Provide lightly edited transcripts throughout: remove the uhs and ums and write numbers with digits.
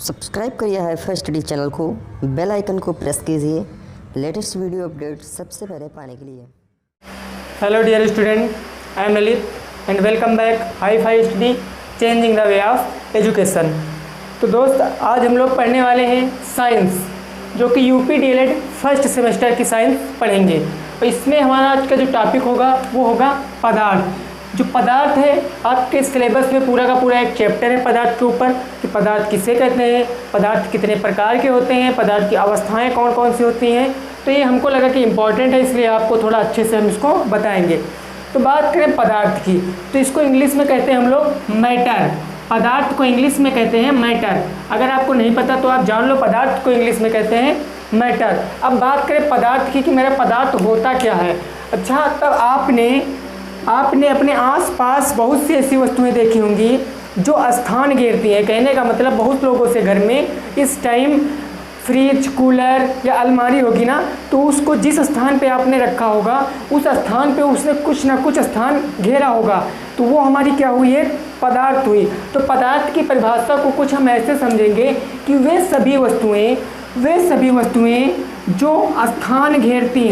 Subscribe करिए hi fi study channel को, bell icon को प्रेस कीजिए लेटेस्ट वीडियो अपडेट सबसे पहले पाने के लिए। Hello dear student, I am Lalit and welcome back hi fi study changing the way of education. तो दोस्त, आज हम लोग पढ़ने वाले हैं साइंस, जो कि यूपी डीएलएड फर्स्ट सेमेस्टर की साइंस पढ़ेंगे। और इसमें हमारा आज का जो टॉपिक होगा वो होगा पदार्थ। जो पदार्थ है, आपके सिलेबस में पूरा का पूरा एक चैप्टर है पदार्थ के ऊपर कि पदार्थ किसे कहते हैं, पदार्थ कितने प्रकार के होते हैं, पदार्थ की अवस्थाएं कौन कौन सी होती हैं। तो ये हमको लगा कि इम्पॉर्टेंट है, इसलिए आपको थोड़ा अच्छे से हम इसको बताएंगे। तो बात करें पदार्थ की, तो इसको इंग्लिश में कहते हैं हम लोग मैटर। पदार्थ को इंग्लिश में कहते हैं मैटर। अगर आपको नहीं पता तो आप जान लो, पदार्थ को इंग्लिश में कहते हैं मैटर। अब बात करें पदार्थ की कि मेरा पदार्थ होता क्या है। अच्छा, तब आपने अपने आसपास बहुत सी ऐसी वस्तुएं देखी होंगी जो स्थान घेरती हैं। कहने का मतलब, बहुत लोगों से घर में इस टाइम फ्रिज, कूलर या अलमारी होगी ना, तो उसको जिस स्थान पे आपने रखा होगा उस स्थान पे उसने कुछ ना कुछ स्थान घेरा होगा, तो वो हमारी क्या हुई, एक पदार्थ हुई। तो पदार्थ की परिभाषा को कुछ हम ऐसे समझेंगे कि वे सभी वस्तुएं जो स्थान घेरती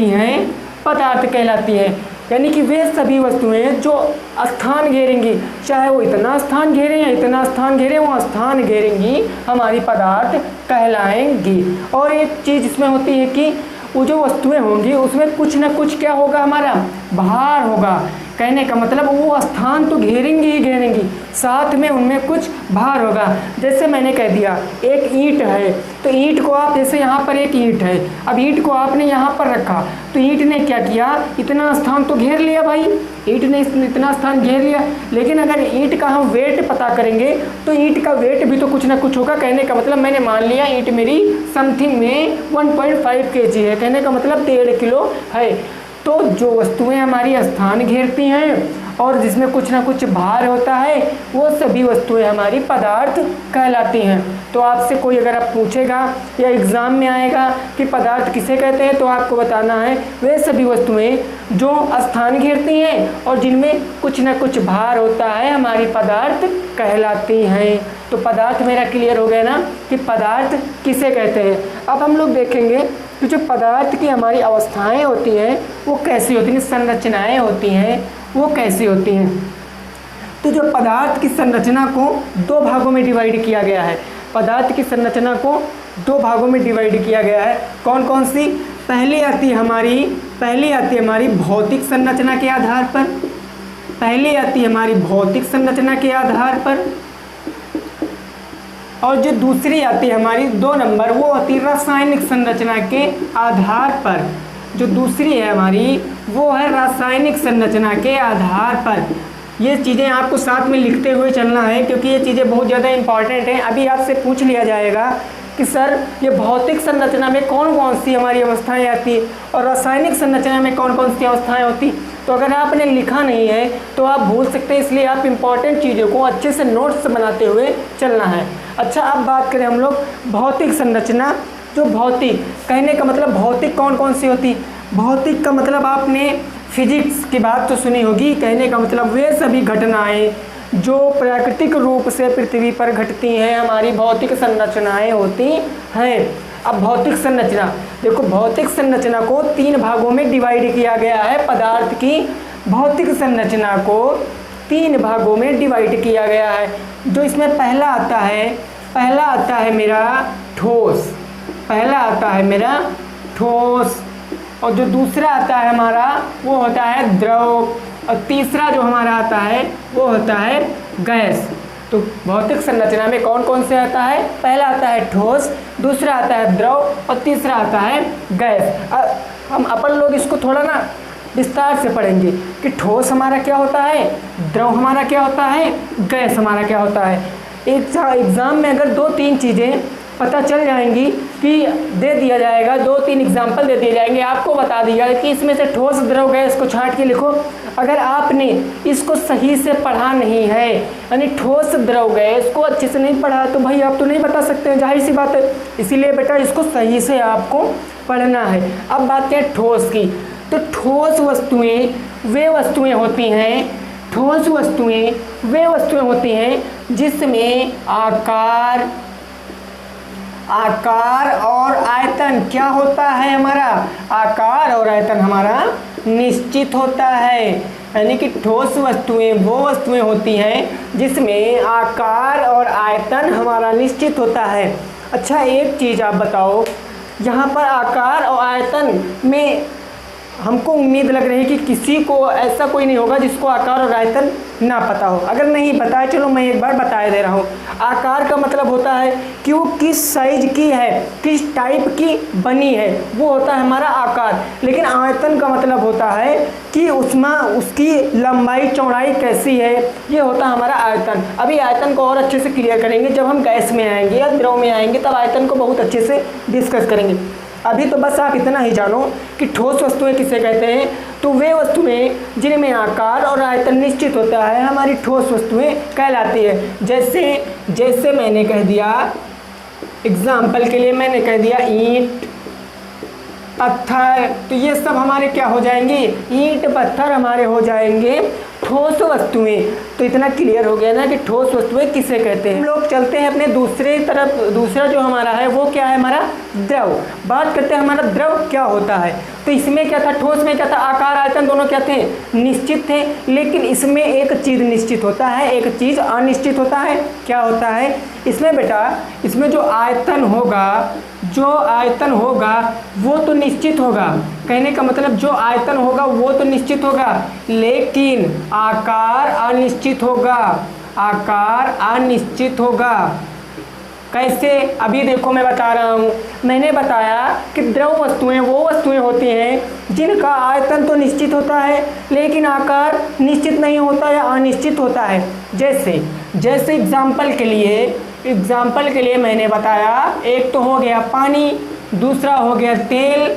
हैं पदार्थ कहलाती हैं। यानी कि वे सभी वस्तुएं जो स्थान घेरेंगी, चाहे वो इतना स्थान घेरें या इतना स्थान घेरें, वो स्थान घेरेंगी हमारी पदार्थ कहलाएंगी। और एक चीज़ इसमें होती है कि वो जो वस्तुएं होंगी उसमें कुछ ना कुछ क्या होगा, हमारा भार होगा। कहने का मतलब वो स्थान तो घेरेंगी ही घेरेंगी, साथ में उनमें कुछ भार होगा। जैसे मैंने कह दिया, एक ईंट है, तो ईंट को आप, जैसे यहाँ पर एक ईंट है, अब ईंट को आपने यहाँ पर रखा, तो ईंट ने क्या किया, इतना स्थान तो घेर लिया भाई, ईंट ने इतना स्थान घेर लिया। लेकिन अगर ईंट का हम वेट पता करेंगे तो ईंट का वेट भी तो कुछ ना कुछ होगा। कहने का मतलब, मैंने मान लिया ईंट मेरी समथिंग में 1.5 kg है, कहने का मतलब 1.5 किलो है। तो जो वस्तुएं हमारी स्थान घेरती हैं और जिसमें कुछ ना कुछ भार होता है, वो सभी वस्तुएं हमारी पदार्थ कहलाती हैं। तो आपसे कोई अगर आप पूछेगा या एग्ज़ाम में आएगा कि पदार्थ किसे कहते हैं, तो आपको बताना है वे सभी वस्तुएं जो स्थान घेरती हैं और जिनमें कुछ ना कुछ भार होता है, हमारी पदार्थ कहलाती हैं। तो पदार्थ मेरा क्लियर हो गया ना कि पदार्थ किसे कहते हैं। अब हम लोग देखेंगे कि जो पदार्थ की हमारी अवस्थाएं होती हैं वो कैसी होती हैं, संरचनाएं होती हैं वो कैसी होती हैं। तो जो पदार्थ की संरचना को दो भागों में डिवाइड किया गया है, पदार्थ की संरचना को दो भागों में डिवाइड किया गया है। कौन कौन सी? पहली आती है हमारी भौतिक संरचना के आधार पर, पहली आती है हमारी भौतिक संरचना के आधार पर, और जो दूसरी आती है हमारी 2 नंबर, वो होती है रासायनिक संरचना के आधार पर। जो दूसरी है हमारी वो है रासायनिक संरचना के आधार पर। ये चीज़ें आपको साथ में लिखते हुए चलना है, क्योंकि ये चीज़ें बहुत ज़्यादा इंपॉर्टेंट हैं। अभी आपसे पूछ लिया जाएगा कि सर ये भौतिक संरचना में कौन कौन सी हमारी अवस्थाएं आती और रासायनिक संरचना में कौन कौन सी अवस्थाएं होती। तो अगर आपने लिखा नहीं है तो आप भूल सकते हैं, इसलिए आप इंपॉर्टेंट चीज़ों को अच्छे से नोट्स बनाते हुए चलना है। अच्छा, अब बात करें हम लोग भौतिक संरचना। जो भौतिक, कहने का मतलब भौतिक कौन कौन सी होती। भौतिक का मतलब आपने फिजिक्स की बात तो सुनी होगी। कहने का मतलब वे सभी घटनाएं जो प्राकृतिक रूप से पृथ्वी पर घटती हैं, हमारी भौतिक संरचनाएं होती हैं। अब भौतिक संरचना देखो, भौतिक संरचना को 3 भागों में डिवाइड किया गया है। पदार्थ की भौतिक संरचना को 3 भागों में डिवाइड किया गया है। जो इसमें पहला आता है मेरा ठोस, और जो दूसरा आता है हमारा वो होता है द्रव, और तीसरा जो हमारा आता है वो होता है गैस। तो भौतिक संरचना में कौन कौन से आता है? पहला आता है ठोस, दूसरा आता है द्रव और तीसरा आता है गैस। हम अपन लोग इसको थोड़ा ना विस्तार से पढ़ेंगे कि ठोस हमारा क्या होता है, द्रव हमारा क्या होता है, गैस हमारा क्या होता है। एग्ज़ाम में अगर 2-3 चीज़ें पता चल जाएंगी कि दे दिया जाएगा, 2-3 एग्जाम्पल दे दिए जाएंगे, आपको बता दिया कि इसमें से ठोस, द्रव, गैस को छांट के लिखो। अगर आपने इसको सही से पढ़ा नहीं है, यानी ठोस, द्रव, गैस को अच्छे से नहीं पढ़ा, तो भाई आप तो नहीं बता सकते हैं, जाहिर सी बात है। इसीलिए बेटा इसको सही से आपको पढ़ना है। अब बात करें ठोस की, तो ठोस वस्तुएं वे वस्तुएं होती हैं ठोस वस्तुएं वे वस्तुएं होती हैं जिसमें आकार और आयतन क्या होता है हमारा, आकार और आयतन हमारा निश्चित होता है। यानी कि ठोस वस्तुएं वो वस्तुएं होती हैं जिसमें आकार और आयतन हमारा निश्चित होता है। अच्छा, एक चीज़ आप बताओ, यहाँ पर आकार और आयतन में हमको उम्मीद लग रही है कि किसी को ऐसा कोई नहीं होगा जिसको आकार और आयतन ना पता हो। अगर नहीं पता है, चलो मैं एक बार बता दे रहा हूँ। आकार का मतलब होता है कि वो किस साइज की है, किस टाइप की बनी है, वो होता है हमारा आकार। लेकिन आयतन का मतलब होता है कि उसमें उसकी लंबाई चौड़ाई कैसी है, ये होता है हमारा आयतन। अभी आयतन को और अच्छे से क्लियर करेंगे जब हम गैस में आएंगे या द्रव में आएंगे, तब आयतन को बहुत अच्छे से डिस्कस करेंगे। अभी तो बस आप इतना ही जानो कि ठोस वस्तुएं किसे कहते हैं। तो वे वस्तुएं जिनमें आकार और आयतन निश्चित होता है हमारी ठोस वस्तुएं कहलाती है। जैसे मैंने कह दिया, एग्जाम्पल के लिए मैंने कह दिया ईंट, पत्थर, तो ये सब हमारे क्या हो जाएंगे, ईंट पत्थर हमारे हो जाएंगे ठोस वस्तुएं। तो इतना क्लियर हो गया ना कि ठोस वस्तुएं किसे कहते हैं। हम लोग चलते हैं अपने दूसरे तरफ। दूसरा जो हमारा है वो क्या है, हमारा द्रव। बात करते हैं हमारा द्रव क्या होता है। तो इसमें क्या था, ठोस में क्या था, आकार आयतन दोनों क्या थे, निश्चित थे। लेकिन इसमें एक चीज़ निश्चित होता है, एक चीज़ अनिश्चित होता है। क्या होता है इसमें बेटा, इसमें जो आयतन होगा वो तो निश्चित होगा। कहने का मतलब जो आयतन होगा वो तो निश्चित होगा, लेकिन आकार अनिश्चित होगा। आकार अनिश्चित होगा कैसे, अभी देखो मैं बता रहा हूँ। मैंने बताया कि द्रव वस्तुएं वो वस्तुएं होती हैं जिनका आयतन तो निश्चित होता है लेकिन आकार निश्चित नहीं होता या अनिश्चित होता है। जैसे एग्जाम्पल के लिए मैंने बताया, एक तो हो गया पानी, दूसरा हो गया तेल,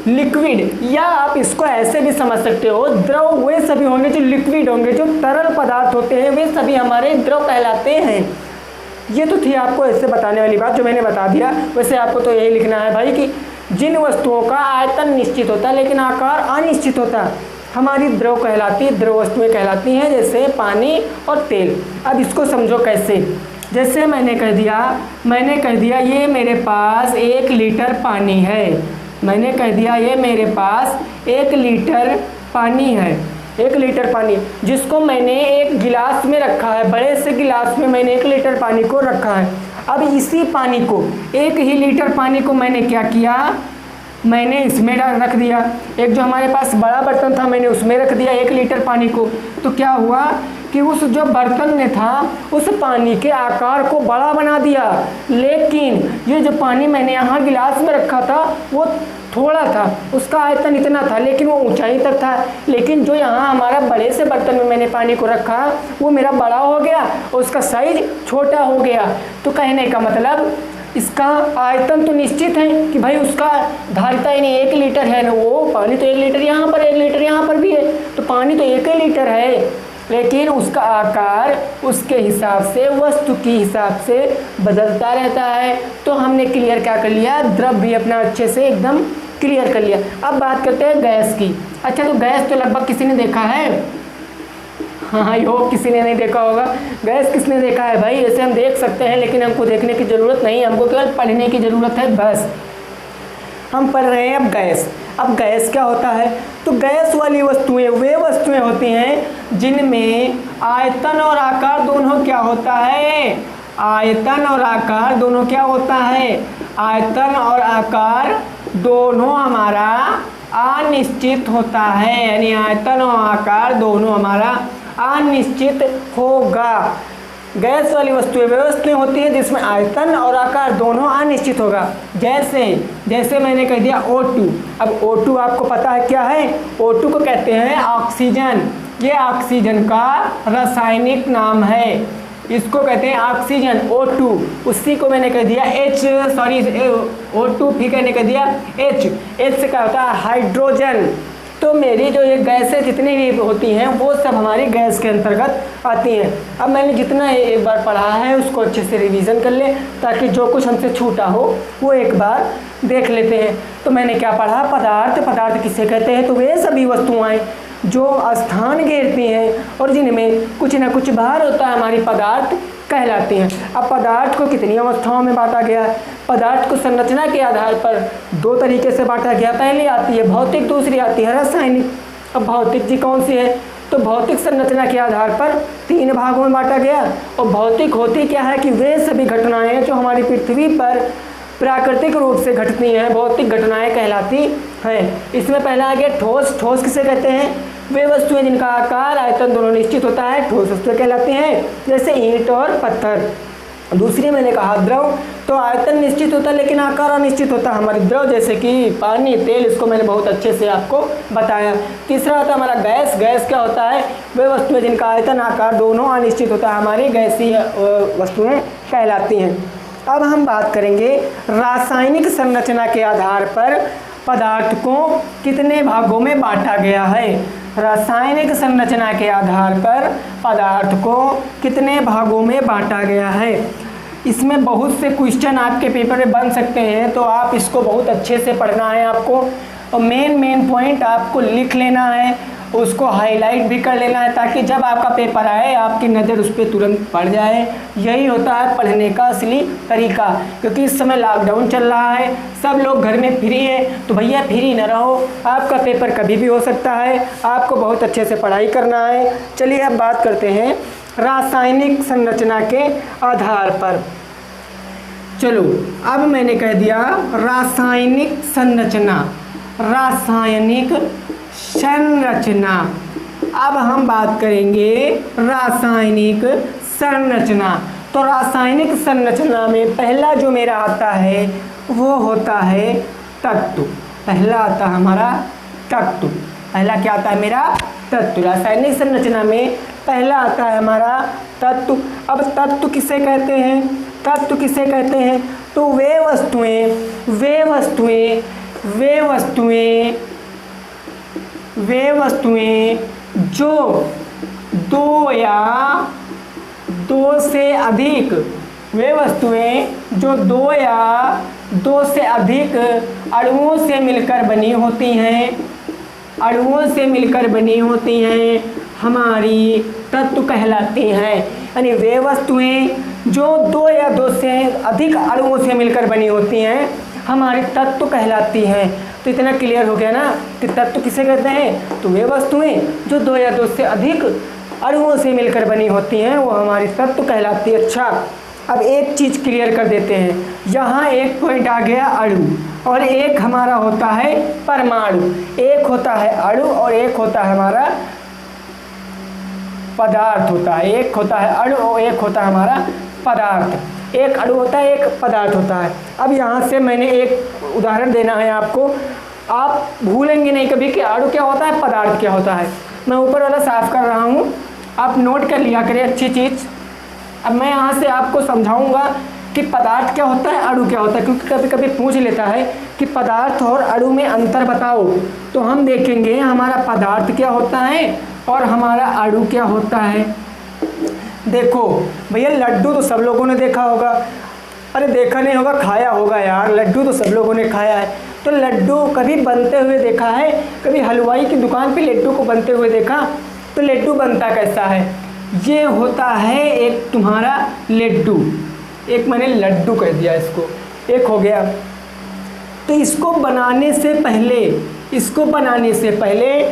लिक्विड, या आप इसको ऐसे भी समझ सकते हो, द्रव वे सभी होंगे जो लिक्विड होंगे, जो तरल पदार्थ होते हैं, वे सभी हमारे द्रव कहलाते हैं। ये तो थी आपको ऐसे बताने वाली बात जो मैंने बता दिया। वैसे आपको तो यही लिखना है भाई कि जिन वस्तुओं का आयतन निश्चित होता है लेकिन आकार अनिश्चित होता है हमारी द्रव वस्तुएं कहलाती हैं, जैसे पानी और तेल। अब इसको समझो कैसे। जैसे मैंने कह दिया ये मेरे पास 1 लीटर पानी है। मैंने कह दिया ये मेरे पास 1 लीटर पानी है। 1 लीटर पानी जिसको मैंने एक गिलास में रखा है, बड़े से गिलास में मैंने 1 लीटर पानी को रखा है। अब इसी पानी को, 1 ही लीटर पानी को मैंने क्या किया, मैंने इसमें रख दिया। एक जो हमारे पास बड़ा बर्तन था मैंने उसमें रख दिया 1 लीटर पानी को। तो क्या हुआ कि उस जो बर्तन में था उस पानी के आकार को बड़ा बना दिया, लेकिन ये जो पानी मैंने यहाँ गिलास में रखा था वो थोड़ा था, उसका आयतन इतना था लेकिन वो ऊंचाई तक था। लेकिन जो यहाँ हमारा बड़े से बर्तन में मैंने पानी को रखा वो मेरा बड़ा हो गया और उसका साइज छोटा हो गया। तो कहने का मतलब इसका आयतन तो निश्चित है कि भाई उसका धारिता यानी 1 लीटर है ना, वो पानी तो 1 लीटर यहाँ पर 1 लीटर यहाँ पर भी है, तो पानी तो 1 लीटर है, लेकिन उसका आकार उसके हिसाब से, वस्तु के हिसाब से बदलता रहता है। तो हमने क्लियर क्या कर लिया, द्रव भी अपना अच्छे से एकदम क्लियर कर लिया। अब बात करते हैं गैस की। अच्छा, तो गैस तो लगभग किसी ने देखा है, हाँ यो किसी ने नहीं देखा होगा। गैस किसने देखा है भाई, ऐसे हम देख सकते हैं लेकिन हमको देखने की ज़रूरत नहीं, हमको केवल पढ़ने की ज़रूरत है बस। हम पढ़ रहे हैं अब गैस। अब गैस क्या होता है, तो गैस वाली वस्तुएं वे वस्तुएं होती हैं जिनमें आयतन और आकार दोनों क्या होता है, आयतन और आकार दोनों क्या होता है, आयतन और आकार दोनों हमारा अनिश्चित होता है। यानी आयतन और आकार दोनों हमारा अनिश्चित होगा। गैस वाली वस्तुएं होती हैं जिसमें आयतन और आकार दोनों अनिश्चित होगा। जैसे मैंने कह दिया O2। अब O2 आपको पता है क्या है, O2 को कहते हैं ऑक्सीजन। ये ऑक्सीजन का रासायनिक नाम है, इसको कहते हैं ऑक्सीजन O2। उसी को मैंने कह दिया O2 फिर मैंने कह दिया H से क्या होता है, हाइड्रोजन। तो मेरी जो ये गैसें जितनी भी होती हैं वो सब हमारी गैस के अंतर्गत आती हैं। अब मैंने जितना एक बार पढ़ा है उसको अच्छे से रिवीजन कर ले, ताकि जो कुछ हमसे छूटा हो वो एक बार देख लेते हैं। तो मैंने क्या पढ़ा, पदार्थ किसे कहते हैं, तो वे सभी वस्तुएं जो स्थान घेरती हैं और ओरिजिन में कुछ ना कुछ बाहर होता है हमारी पदार्थ कहलाती हैं। अब पदार्थ को कितनी अवस्थाओं में बांटा गया है? पदार्थ को संरचना के आधार पर दो तरीके से बांटा गया। पहली आती है भौतिक, दूसरी आती है रासायनिक। अब भौतिक जी कौन सी है? तो भौतिक संरचना के आधार पर 3 भागों में बांटा गया। और भौतिक होती क्या है कि वे सभी घटनाएं जो हमारी पृथ्वी पर प्राकृतिक रूप से घटती हैं, भौतिक घटनाएं कहलाती हैं। इसमें पहला आ गया ठोस। ठोस किसे कहते हैं? वे वस्तुएं जिनका आकार आयतन दोनों निश्चित होता है, ठोस वस्तुएं कहलाती हैं, जैसे ईंट और पत्थर। दूसरी मैंने कहा द्रव, तो आयतन निश्चित होता है लेकिन आकार अनिश्चित होता है हमारी द्रव, जैसे कि पानी, तेल, इसको मैंने बहुत अच्छे से आपको बताया। तीसरा होता है हमारा गैस। गैस क्या होता है? वे वस्तुएं जिनका आयतन आकार दोनों अनिश्चित होता है, हमारी गैसीय वस्तुएं कहलाती हैं। अब हम बात करेंगे रासायनिक संरचना के आधार पर पदार्थ को कितने भागों में बांटा गया है। रासायनिक संरचना के आधार पर पदार्थ को कितने भागों में बांटा गया है। इसमें बहुत से क्वेश्चन आपके पेपर में बन सकते हैं, तो आप इसको बहुत अच्छे से पढ़ना है आपको, और मेन पॉइंट आपको लिख लेना है, उसको हाईलाइट भी कर लेना है, ताकि जब आपका पेपर आए आपकी नज़र उस पर तुरंत पड़ जाए। यही होता है पढ़ने का असली तरीका। क्योंकि इस समय लॉकडाउन चल रहा है, सब लोग घर में फ्री है, तो भैया फ्री न रहो, आपका पेपर कभी भी हो सकता है, आपको बहुत अच्छे से पढ़ाई करना है। चलिए अब बात करते हैं रासायनिक संरचना के आधार पर। चलो अब मैंने कह दिया रासायनिक संरचना, रासायनिक संरचना। अब हम बात करेंगे रासायनिक संरचना। तो रासायनिक संरचना में पहला जो मेरा आता है वो होता है तत्व। पहला आता है हमारा तत्व। पहला क्या आता है मेरा? तत्व। रासायनिक संरचना में पहला आता है हमारा तत्व। अब तत्व किसे कहते हैं? तत्व किसे कहते हैं? तो वे वस्तुएं जो दो या दो से अधिक, वे वस्तुएं जो दो या दो से अधिक अणुओं से मिलकर बनी होती हैं, अणुओं से मिलकर बनी होती हैं, हमारी तत्व कहलाती हैं। यानी वे वस्तुएं जो दो या दो से अधिक अणुओं से मिलकर बनी होती हैं, हमारी तत्व कहलाती हैं। तो इतना क्लियर हो गया ना कि तत्व किसे कहते हैं? तो वे वस्तुएं जो दो या दो से अधिक अणुओं से मिलकर बनी होती हैं, वो हमारी तत्व कहलाती है। अच्छा, अब एक चीज़ क्लियर कर देते हैं। यहाँ एक पॉइंट आ गया अणु, और एक हमारा होता है परमाणु। एक होता है अणु और एक होता है हमारा पदार्थ होता है। एक होता है अणु और एक होता है हमारा पदार्थ। एक अणु होता है, एक पदार्थ होता है। अब यहाँ से मैंने एक उदाहरण देना है आपको, आप भूलेंगे नहीं कभी कि अणु क्या होता है, पदार्थ क्या होता है। मैं ऊपर वाला साफ कर रहा हूँ, आप नोट कर लिया करें अच्छी चीज़। अब मैं यहाँ से आपको समझाऊंगा कि पदार्थ क्या होता है, अणु क्या होता है, क्योंकि कभी कभी पूछ लेता है कि पदार्थ और अणु में अंतर बताओ। तो हम देखेंगे हमारा पदार्थ क्या होता है और हमारा अणु क्या होता है। देखो भैया, लड्डू तो सब लोगों ने देखा होगा। अरे देखा नहीं होगा, खाया होगा यार। लड्डू तो सब लोगों ने खाया है। तो लड्डू कभी बनते हुए देखा है? कभी हलवाई की दुकान पे लड्डू को बनते हुए देखा? तो लड्डू बनता कैसा है? ये होता है एक तुम्हारा लड्डू, एक मैंने लड्डू कह दिया इसको, एक हो गया। तो इसको बनाने से पहले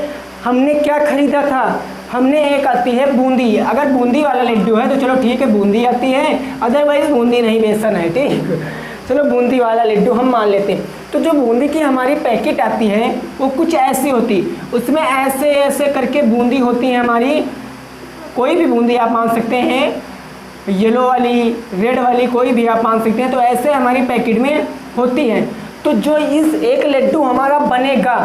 हमने क्या खरीदा था? हमने एक आती है बूंदी। अगर बूंदी वाला लड्डू है तो चलो ठीक है, बूंदी आती है, अदरवाइज बूंदी नहीं, बेसन है, ठीक। चलो बूंदी वाला लड्डू हम मान लेते हैं। तो जो बूंदी की हमारी पैकेट आती है वो कुछ ऐसी होती, उसमें ऐसे ऐसे करके बूंदी होती है हमारी। कोई भी बूंदी आप मान सकते हैं, येलो वाली, रेड वाली, कोई भी आप मान सकते हैं। तो ऐसे हमारी पैकेट में होती हैं। तो जो इस एक लड्डू हमारा बनेगा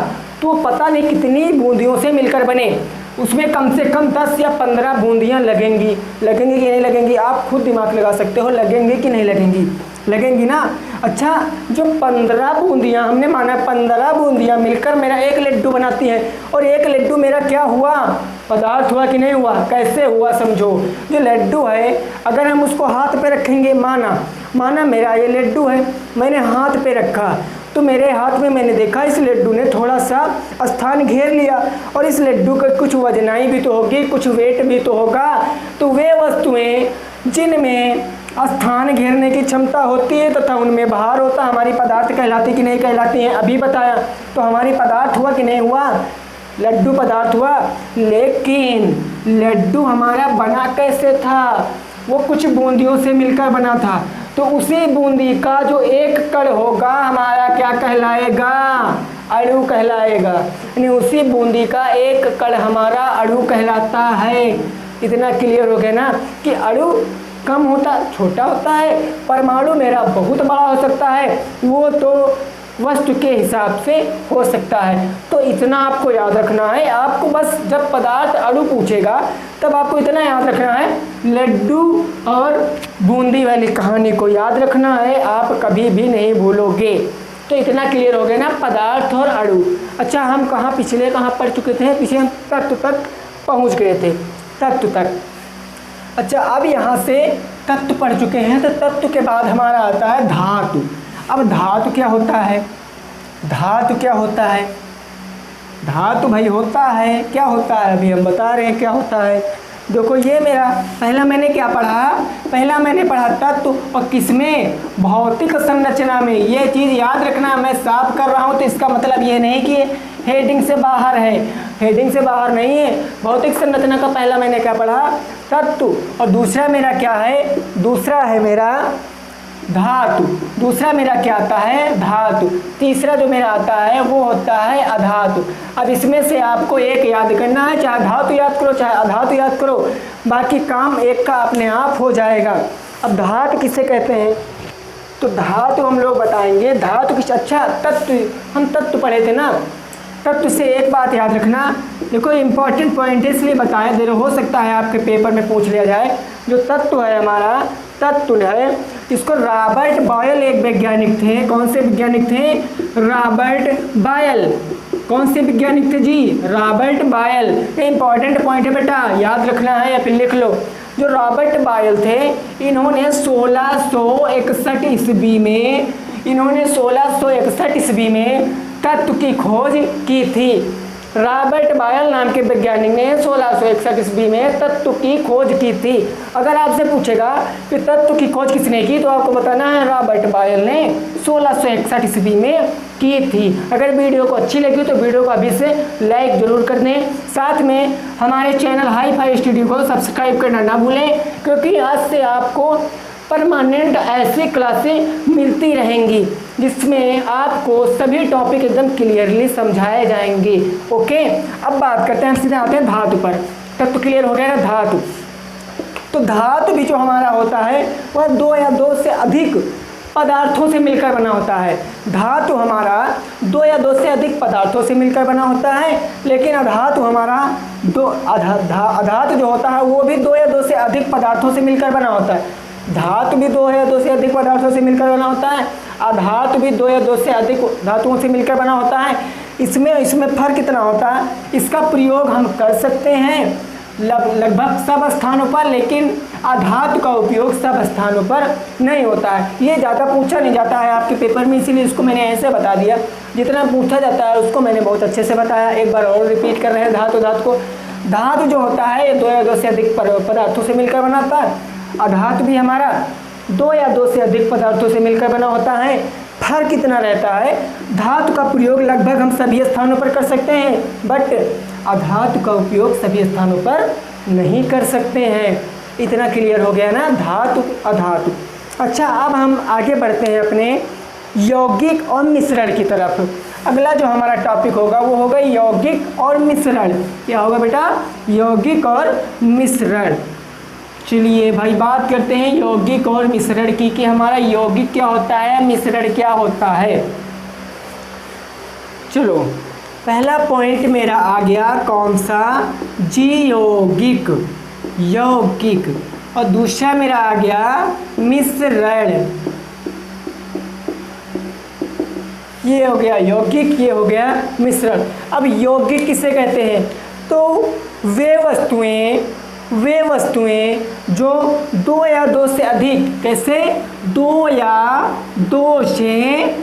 तो पता नहीं कितनी बूंदियों से मिलकर बने, उसमें कम से कम 10 या 15 बूंदियाँ लगेंगी कि नहीं लगेंगी? आप खुद दिमाग लगा सकते हो, लगेंगी कि नहीं लगेंगी? लगेंगी ना। अच्छा, जो 15 बूंदियाँ हमने माना, 15 बूंदियाँ मिलकर मेरा एक लड्डू बनाती हैं। और एक लड्डू मेरा क्या हुआ? पदार्थ हुआ कि नहीं हुआ? कैसे हुआ समझो। जो लड्डू है अगर हम उसको हाथ पे रखेंगे, माना मेरा ये लड्डू है, मैंने हाथ पे रखा, तो तो मेरे हाथ में मैंने देखा इस लड्डू ने थोड़ा सा स्थान घेर लिया, और इस लड्डू का कुछ वजनाई भी तो होगी, कुछ वेट भी तो होगा। तो वे वस्तुएं जिनमें स्थान घेरने की क्षमता होती है तथा उनमें भार होता, हमारी पदार्थ कहलाती कि नहीं कहलाती हैं, अभी बताया। तो हमारी पदार्थ हुआ कि नहीं हुआ, लड्डू पदार्थ हुआ। लेकिन लड्डू हमारा बना कैसे था, वो कुछ बूंदियों से मिलकर बना था। तो उसी बूंदी का जो एक कण होगा हमारा क्या कहलाएगा, अणु कहलाएगा। यानी उसी बूंदी का एक कण हमारा अणु कहलाता है। इतना क्लियर हो गया ना कि अणु कम होता, छोटा होता है, परमाणु मेरा बहुत बड़ा हो सकता है, वो तो वस्तु के हिसाब से हो सकता है। तो इतना आपको याद रखना है। आपको बस जब पदार्थ अणु पूछेगा तब आपको इतना याद रखना है, लड्डू और बूंदी वाली कहानी को याद रखना है, आप कभी भी नहीं भूलोगे। तो इतना क्लियर हो गया ना, पदार्थ और अणु। अच्छा, हम कहाँ पिछले कहाँ पढ़ चुके थे, पीछे हम तत्व तक पहुँच गए थे, तत्व तक। अच्छा, अब यहाँ से तत्व पढ़ चुके हैं, तो तत्व के बाद हमारा आता है धातु। अब धातु क्या होता है, धातु क्या होता है, धातु भाई होता है, क्या होता है, अभी हम बता रहे हैं क्या होता है। देखो ये मेरा पहला मैंने क्या पढ़ा, पहला मैंने पढ़ा तत्व, और किसमें, भौतिक संरचना में। ये चीज़ याद रखना, मैं साफ कर रहा हूँ तो इसका मतलब ये नहीं कि हेडिंग से बाहर है, हेडिंग से बाहर नहीं है। भौतिक संरचना का पहला मैंने क्या पढ़ा, तत्व, और दूसरा मेरा क्या है, दूसरा है मेरा धातु। दूसरा मेरा क्या आता है, धातु। तीसरा जो मेरा आता है वो होता है अधातु। अब इसमें से आपको एक याद करना है, चाहे धातु याद करो चाहे अधातु याद करो, बाकी काम एक का अपने आप हो जाएगा। अब धातु किसे कहते हैं, तो धातु हम लोग बताएंगे धातु किस। अच्छा, तत्व, हम तत्व पढ़े थे ना, तत्व से एक बात याद रखना, देखो इंपॉर्टेंट पॉइंट है इसलिए बताया दे रहे, हो सकता है आपके पेपर में पूछ लिया जाए। जो तत्व है हमारा, तत्व है, इसको रॉबर्ट बॉयल एक वैज्ञानिक थे। कौन से वैज्ञानिक थे, रॉबर्ट बॉयल। कौन से वैज्ञानिक थे जी, रॉबर्ट बॉयल। ये इंपॉर्टेंट पॉइंट है बेटा, याद रखना है या फिर लिख लो। जो रॉबर्ट बॉयल थे, इन्होंने 1661 ईस्वी में, इन्होंने 1661 ईस्वी में तत्व की खोज की थी। रॉबर्ट बॉयल नाम के वैज्ञानिक ने 1661 ईस्वी में तत्व की खोज की थी। अगर आपसे पूछेगा कि तत्व की खोज किसने की, तो आपको बताना है रॉबर्ट बॉयल ने 1661 ईस्वी में की थी। अगर वीडियो को अच्छी लगी तो वीडियो को अभी से लाइक जरूर कर दें, साथ में हमारे चैनल हाई फाई स्टूडियो को सब्सक्राइब करना ना भूलें, क्योंकि आज से आपको परमानेंट ऐसी क्लासें मिलती रहेंगी जिसमें आपको सभी टॉपिक एकदम क्लियरली समझाए जाएंगे। ओके, अब बात करते हैं, हम सीधे आते हैं धातु पर। तब तो क्लियर हो गया ना धातु। तो धातु भी जो हमारा होता है वह 2 या 2 से अधिक पदार्थों से मिलकर बना होता है। धातु हमारा 2 या 2 से अधिक पदार्थों से मिलकर बना होता है, लेकिन अधातु हमारा अधातु जो होता है वो भी 2 या 2 से अधिक पदार्थों से मिलकर बना होता है। धातु भी 2 या 2 से अधिक पदार्थों से मिलकर बना होता है, अधातु भी 2 या 2 से अधिक धातुओं से मिलकर बना होता है। इसमें फ़र्क कितना होता है, इसका प्रयोग हम कर सकते हैं लगभग सब स्थानों पर, लेकिन अधातु का उपयोग सब स्थानों पर नहीं होता है। ये ज़्यादा पूछा नहीं जाता है आपके पेपर में, इसीलिए इसको मैंने ऐसे बता दिया। जितना पूछा जाता है उसको मैंने बहुत अच्छे से बताया। एक बार और रिपीट कर रहे हैं धातु को। धातु जो होता है ये 2 या 2 से अधिक पदार्थों से मिलकर बना होता है। अधातु भी हमारा 2 या 2 से अधिक पदार्थों से मिलकर बना होता है। फर्क कितना रहता है, धातु का प्रयोग लगभग हम सभी स्थानों पर कर सकते हैं, बट अधातु का उपयोग सभी स्थानों पर नहीं कर सकते हैं। इतना क्लियर हो गया ना, धातु अधातु। अच्छा, अब हम आगे बढ़ते हैं अपने यौगिक और मिश्रण की तरफ। अगला जो हमारा टॉपिक होगा वो होगा यौगिक और मिश्रण। क्या होगा बेटा, यौगिक और मिश्रण। चलिए भाई बात करते हैं यौगिक और मिश्रण की, कि हमारा यौगिक क्या होता है, मिश्रण क्या होता है। चलो, पहला पॉइंट मेरा आ गया कौन सा, जी यौगिक, यौगिक, और दूसरा मेरा आ गया मिश्रण। ये हो गया यौगिक, ये हो गया मिश्रण। अब यौगिक किसे कहते हैं, तो वे वस्तुएं वे वस्तुएं जो 2 या 2 से अधिक, कैसे 2 या 2 से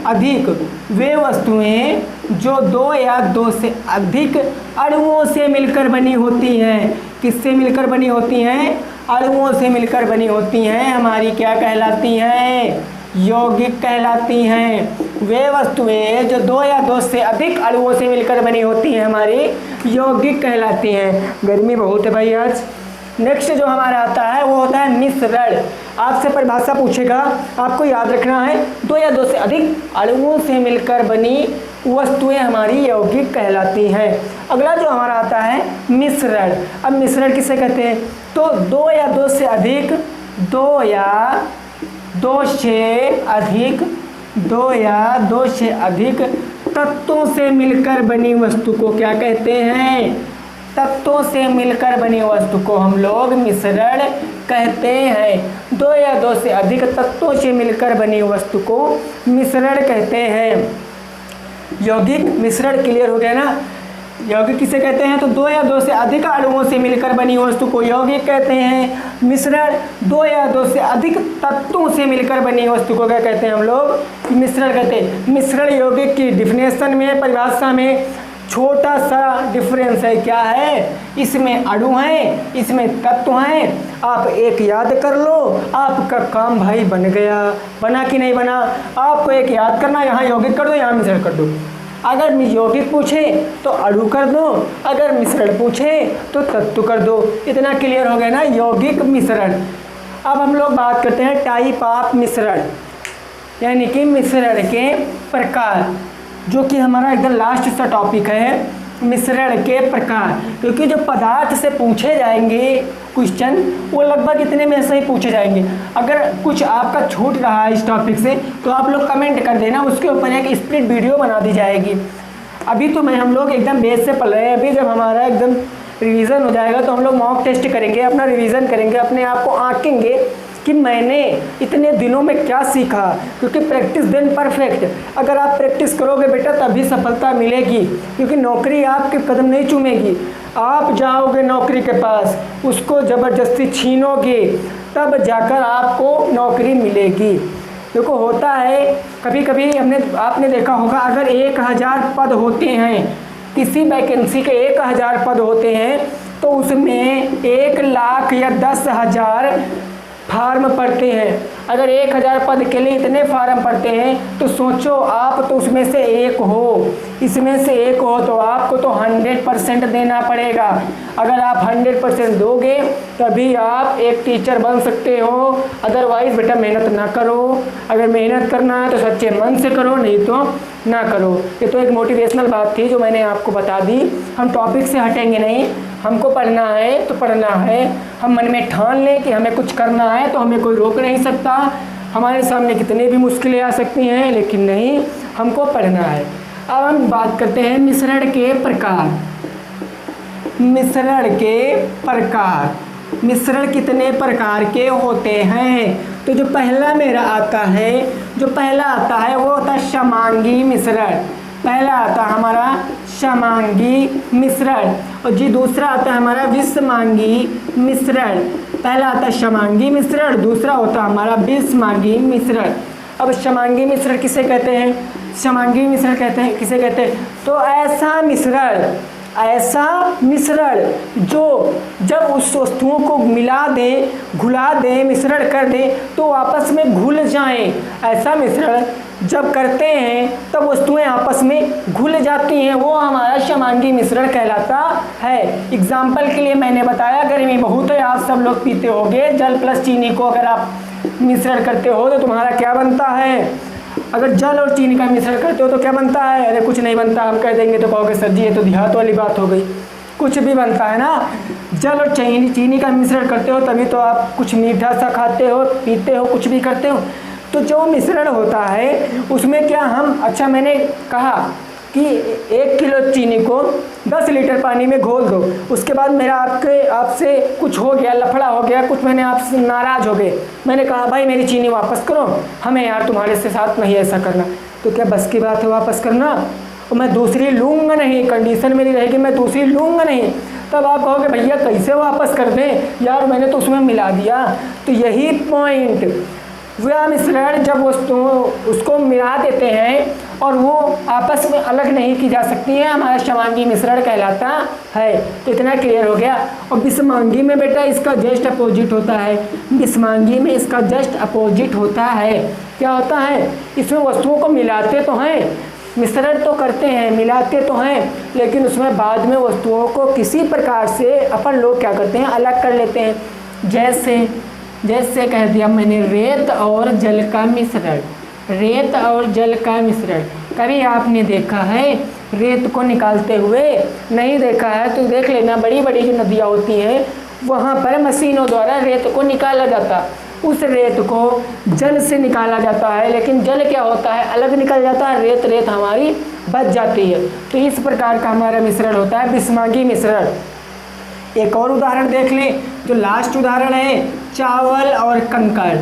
अधिक, वे वस्तुएं जो 2 या 2 से अधिक अणुओं से मिलकर बनी होती हैं। किससे मिलकर बनी होती हैं? अणुओं से मिलकर बनी होती हैं, हमारी क्या कहलाती हैं? यौगिक कहलाती हैं। वे वस्तुएं जो 2 या 2 से अधिक अणुओं से मिलकर बनी होती हैं, हमारी यौगिक कहलाती हैं। गर्मी बहुत है भाई आज। नेक्स्ट जो हमारा आता है वो होता है मिश्रण। आपसे परिभाषा पूछेगा, आपको याद रखना है 2 या 2 से अधिक अणुओं से मिलकर बनी वस्तुएं हमारी यौगिक कहलाती हैं। अगला जो हमारा आता है मिश्रण। अब मिश्रण किसे कहते हैं? तो 2 या 2 से अधिक, 2 या 2 से अधिक, 2 या 2 से अधिक तत्वों से मिलकर बनी वस्तु को क्या कहते हैं? तत्वों से मिलकर बनी वस्तु को हम लोग मिश्रण कहते हैं। 2 या 2 से अधिक तत्वों से मिलकर बनी वस्तु को मिश्रण कहते हैं। यौगिक मिश्रण क्लियर हो गया ना? यौगिक किसे कहते हैं? तो 2 या 2 से अधिक अणुओं से मिलकर बनी वस्तु को यौगिक कहते हैं। मिश्रण 2 या 2 से अधिक तत्वों से मिलकर बनी वस्तु को क्या कहते हैं? हम लोग मिश्रण कहते हैं। मिश्रण यौगिक की डिफिनेशन में, परिभाषा में छोटा सा डिफरेंस है। क्या है? इसमें अणु हैं, इसमें तत्व हैं। आप एक याद कर लो, आपका काम भाई बन गया। बना कि नहीं बना? आपको एक याद करना, यहाँ यौगिक कर दो, यहाँ मिश्रण कर दो। अगर यौगिक पूछे तो अणु कर दो, अगर मिश्रण पूछे तो तत्व कर दो। इतना क्लियर हो गया ना, यौगिक मिश्रण। अब हम लोग बात करते हैं टाइप ऑफ मिश्रण, यानी कि मिश्रण के प्रकार, जो कि हमारा एकदम लास्ट सा टॉपिक है, मिश्रण के प्रकार। क्योंकि जो पदार्थ से पूछे जाएंगे क्वेश्चन वो लगभग इतने में से ही पूछे जाएंगे। अगर कुछ आपका छूट रहा है इस टॉपिक से तो आप लोग कमेंट कर देना, उसके ऊपर एक स्प्लिट वीडियो बना दी जाएगी। अभी तो हम लोग एकदम बेस से पढ़ रहे हैं। अभी जब हमारा एकदम रिवीजन हो जाएगा तो हम लोग मॉक टेस्ट करेंगे, अपना रिवीजन करेंगे, अपने आप को आंकेंगे कि मैंने इतने दिनों में क्या सीखा। क्योंकि प्रैक्टिस देन परफेक्ट। अगर आप प्रैक्टिस करोगे बेटा तभी सफलता मिलेगी। क्योंकि नौकरी आपके कदम नहीं चूमेगी, आप जाओगे नौकरी के पास, उसको ज़बरदस्ती छीनोगे, तब जाकर आपको नौकरी मिलेगी। देखो होता है कभी कभी, आपने देखा होगा, अगर 1000 पद होते हैं, किसी वैकेंसी के 1000 पद होते हैं तो उसमें 1 लाख या 10,000 फार्म पड़ते हैं। अगर 1000 पद के लिए इतने फार्म पड़ते हैं तो सोचो आप तो उसमें से एक हो, इसमें से एक हो, तो आपको तो 100% देना पड़ेगा। अगर आप 100% दोगे तभी आप एक टीचर बन सकते हो। अदरवाइज बेटा मेहनत ना करो। अगर मेहनत करना है तो सच्चे मन से करो, नहीं तो ना करो। ये तो एक मोटिवेशनल बात थी जो मैंने आपको बता दी। हम टॉपिक से हटेंगे नहीं, हमको पढ़ना है तो पढ़ना है। हम मन में ठान लें कि हमें कुछ करना है तो हमें कोई रोक नहीं सकता। हमारे सामने कितने भी मुश्किलें आ सकती हैं, लेकिन नहीं, हमको पढ़ना है। अब हम बात करते हैं मिश्रण के प्रकार। मिश्रण के प्रकार, मिश्रण कितने प्रकार के होते हैं? तो जो पहला मेरा आता है, जो पहला आता है वो होता है समांगी मिश्रण। पहला आता है हमारा समांगी मिश्रण, और जी दूसरा आता है हमारा विषमांगी मिश्रण। पहला आता है समांगी मिश्रण, दूसरा होता है हमारा विषमांगी मिश्रण। अब समांगी मिश्रण किसे कहते हैं? समांगी मिश्रण कहते हैं, किसे कहते हैं? तो ऐसा मिश्रण जो जब उस वस्तुओं को मिला दें, घुला दें, मिश्रण कर दें तो आपस में घुल जाएं। ऐसा मिश्रण जब करते हैं तब वस्तुएं आपस में घुल जाती हैं, वो हमारा समांगी मिश्रण कहलाता है। एग्जाम्पल के लिए मैंने बताया, गर्मी बहुत है, आप सब लोग पीते होंगे जल प्लस चीनी को अगर आप मिश्रण करते हो तो तुम्हारा क्या बनता है? अगर जल और चीनी का मिश्रण करते हो तो क्या बनता है? अरे कुछ नहीं बनता, हम कह देंगे तो कहोगे सर जी ये तो देहात वाली बात हो गई। कुछ भी बनता है ना। जल और चीनी का मिश्रण करते हो तभी तो आप कुछ मीठा सा खाते हो, पीते हो, कुछ भी करते हो। तो जो मिश्रण होता है उसमें क्या हम, अच्छा मैंने कहा कि 1 किलो चीनी को 10 लीटर पानी में घोल दो, उसके बाद मेरा आपसे कुछ हो गया, लफड़ा हो गया, कुछ मैंने आपसे नाराज़ हो गए, मैंने कहा भाई मेरी चीनी वापस करो, हमें यार तुम्हारे से साथ नहीं ऐसा करना। तो क्या बस की बात है वापस करना? और मैं दूसरी लूँगा नहीं, कंडीशन मेरी रहेगी मैं दूसरी लूँगा नहीं। तब आप कहोगे भैया कैसे वापस कर दें यार, मैंने तो उसमें मिला दिया। तो यही पॉइंट, वह मिश्रण जब वस्तुओं उसको मिला देते हैं और वो आपस में अलग नहीं की जा सकती है, हमारा समांगी मिश्रण कहलाता है। तो इतना क्लियर हो गया। और विषमांगी में बेटा इसका जस्ट अपोजिट होता है, विषमांगी में इसका जस्ट अपोजिट होता है। क्या होता है, इसमें वस्तुओं को मिलाते तो हैं, मिश्रण तो करते हैं, मिलाते तो हैं, लेकिन उसमें बाद में वस्तुओं को किसी प्रकार से अपन लोग क्या करते हैं, अलग कर लेते हैं। जैसे कह दिया मैंने रेत और जल का मिश्रण, रेत और जल का मिश्रण। कभी आपने देखा है रेत को निकालते हुए? नहीं देखा है तो देख लेना, बड़ी बड़ी जो नदियाँ होती हैं वहाँ पर मशीनों द्वारा रेत को निकाला जाता, उस रेत को जल से निकाला जाता है, लेकिन जल क्या होता है, अलग निकल जाता है, रेत हमारी बच जाती है। तो इस प्रकार का हमारा मिश्रण होता है विषमांगी मिश्रण। एक और उदाहरण देख लें, जो लास्ट उदाहरण है चावल और कंकड़।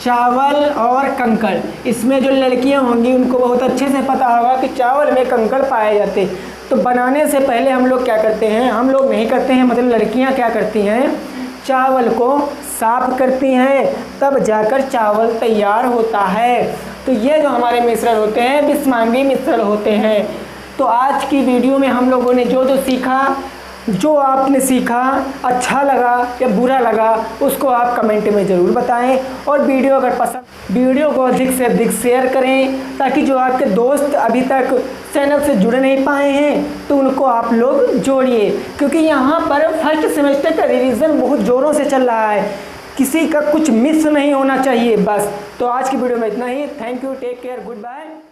चावल और कंकड़, इसमें जो लड़कियां होंगी उनको बहुत अच्छे से पता होगा कि चावल में कंकड़ पाए जाते। तो बनाने से पहले हम लोग क्या करते हैं, हम लोग नहीं करते हैं, मतलब लड़कियां क्या करती हैं, चावल को साफ करती हैं, तब जाकर चावल तैयार होता है। तो ये जो हमारे मिश्रण होते हैं विषमांगी मिश्रण होते हैं। तो आज की वीडियो में हम लोगों ने जो सीखा, जो आपने सीखा अच्छा लगा या बुरा लगा उसको आप कमेंट में ज़रूर बताएं। और वीडियो अगर पसंद, वीडियो को अधिक से अधिक शेयर करें, ताकि जो आपके दोस्त अभी तक चैनल से जुड़ नहीं पाए हैं तो उनको आप लोग जोड़िए, क्योंकि यहाँ पर फर्स्ट सेमेस्टर का रिवीजन बहुत ज़ोरों से चल रहा है, किसी का कुछ मिस नहीं होना चाहिए बस। तो आज की वीडियो में इतना ही। Thank you, take care, good bye.